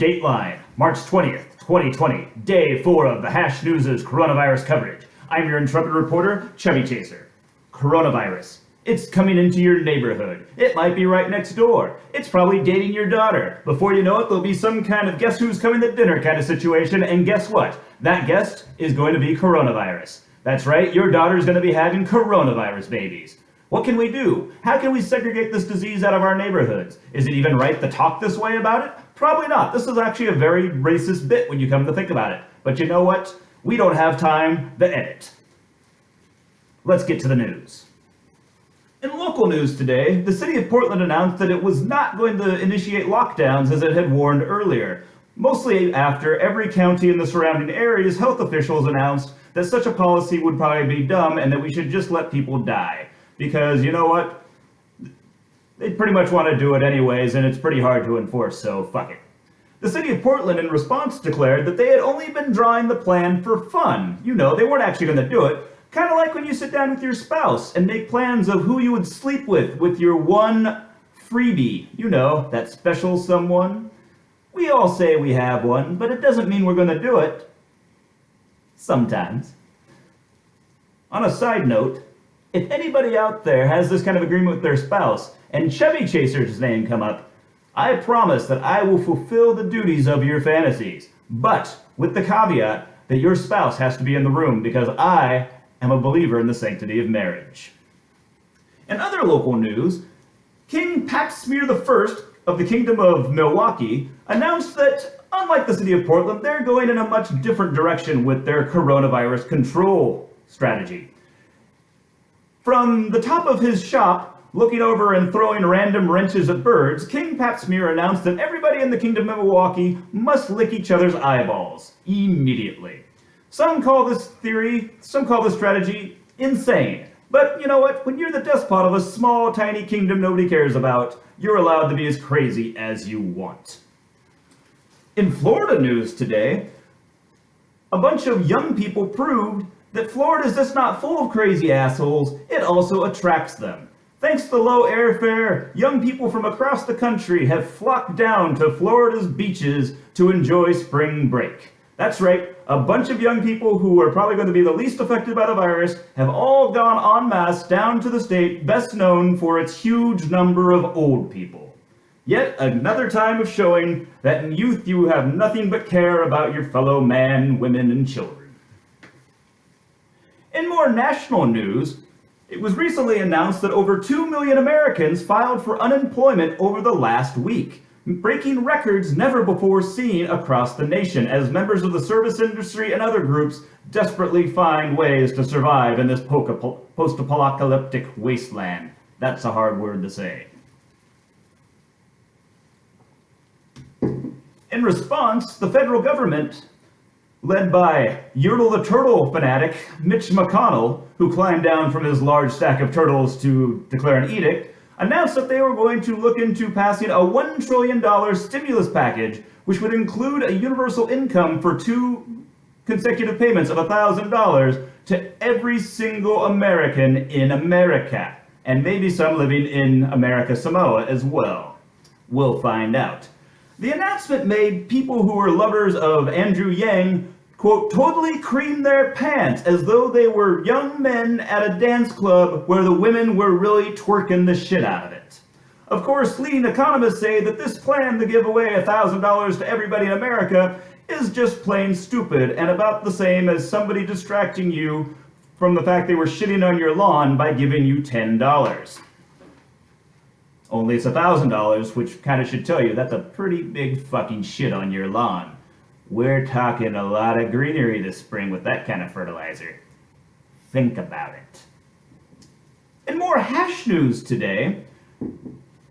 Dateline, March 20th, 2020, day 4 of the Hash News' coronavirus coverage. I'm your intrepid reporter, Chevy Chaser. Coronavirus. It's coming into your neighborhood. It might be right next door. It's probably dating your daughter. Before you know it, there'll be some kind of guess who's coming to dinner kind of situation, and guess what? That guest is going to be coronavirus. That's right, your daughter's going to be having coronavirus babies. What can we do? How can we segregate this disease out of our neighborhoods? Is it even right to talk this way about it? Probably not. This is actually a very racist bit when you come to think about it. But you know what? We don't have time to edit. Let's get to the news. In local news today, the city of Portland announced that it was not going to initiate lockdowns as it had warned earlier. Mostly after every county in the surrounding area's health officials announced that such a policy would probably be dumb and that we should just let people die. Because you know what? They pretty much want to do it anyways, and it's pretty hard to enforce, so fuck it. The city of Portland in response declared that they had only been drawing the plan for fun. You know, they weren't actually going to do it. Kind of like when you sit down with your spouse and make plans of who you would sleep with your one freebie. You know, that special someone. We all say we have one, but it doesn't mean we're going to do it. Sometimes. On a side note, if anybody out there has this kind of agreement with their spouse and Chevy Chaser's name come up, I promise that I will fulfill the duties of your fantasies. But with the caveat that your spouse has to be in the room because I am a believer in the sanctity of marriage. In other local news, King Pap Smear I of the Kingdom of Milwaukee announced that, unlike the city of Portland, they're going in a much different direction with their coronavirus control strategy. From the top of his shop, looking over and throwing random wrenches at birds, King Pap Smear announced that everybody in the Kingdom of Milwaukee must lick each other's eyeballs immediately. Some call this strategy insane. But you know what? When you're the despot of a small, tiny kingdom nobody cares about, you're allowed to be as crazy as you want. In Florida news today, a bunch of young people proved that Florida is just not full of crazy assholes, it also attracts them. Thanks to low airfare, young people from across the country have flocked down to Florida's beaches to enjoy spring break. That's right, a bunch of young people who are probably going to be the least affected by the virus have all gone en masse down to the state best known for its huge number of old people. Yet another time of showing that in youth you have nothing but care about your fellow man, women, and children. In more national news, it was recently announced that over 2 million Americans filed for unemployment over the last week, breaking records never before seen across the nation as members of the service industry and other groups desperately find ways to survive in this post-apocalyptic wasteland. That's a hard word to say. In response, the federal government, led by Yertle the Turtle fanatic Mitch McConnell, who climbed down from his large stack of turtles to declare an edict, announced that they were going to look into passing a $1 trillion stimulus package, which would include a universal income for 2 consecutive payments of $1,000 to every single American in America, and maybe some living in America Samoa as well. We'll find out. The announcement made people who were lovers of Andrew Yang, quote, totally cream their pants as though they were young men at a dance club where the women were really twerking the shit out of it. Of course, leading economists say that this plan to give away $1,000 to everybody in America is just plain stupid and about the same as somebody distracting you from the fact they were shitting on your lawn by giving you $10. Only it's $1,000, which kind of should tell you that's a pretty big fucking shit on your lawn. We're talking a lot of greenery this spring with that kind of fertilizer. Think about it. In more hash news today,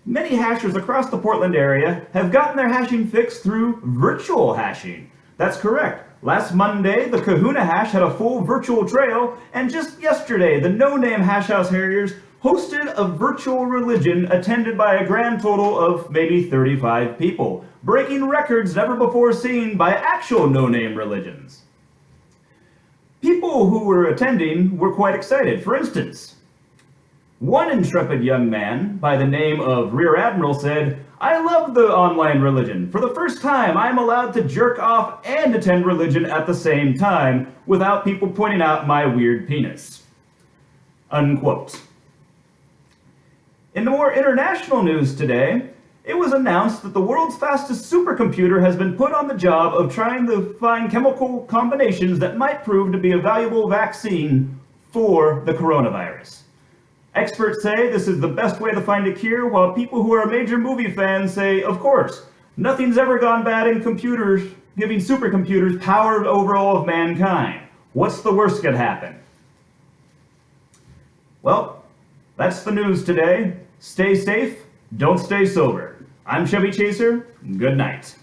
many hashers across the Portland area have gotten their hashing fix through virtual hashing. That's correct. Last Monday, the Kahuna Hash had a full virtual trail, and just yesterday, the no-name Hash House Harriers hosted a virtual religion attended by a grand total of maybe 35 people, breaking records never before seen by actual no-name religions. People who were attending were quite excited. For instance, one intrepid young man by the name of Rear Admiral said, I love the online religion. For the first time, I'm allowed to jerk off and attend religion at the same time without people pointing out my weird penis. Unquote. In the more international news today, it was announced that the world's fastest supercomputer has been put on the job of trying to find chemical combinations that might prove to be a valuable vaccine for the coronavirus. Experts say this is the best way to find a cure, while people who are major movie fans say, of course, nothing's ever gone bad in computers, giving supercomputers power over all of mankind. What's the worst could happen? Well, that's the news today. Stay safe, don't stay sober. I'm Chevy Chaser. Good night.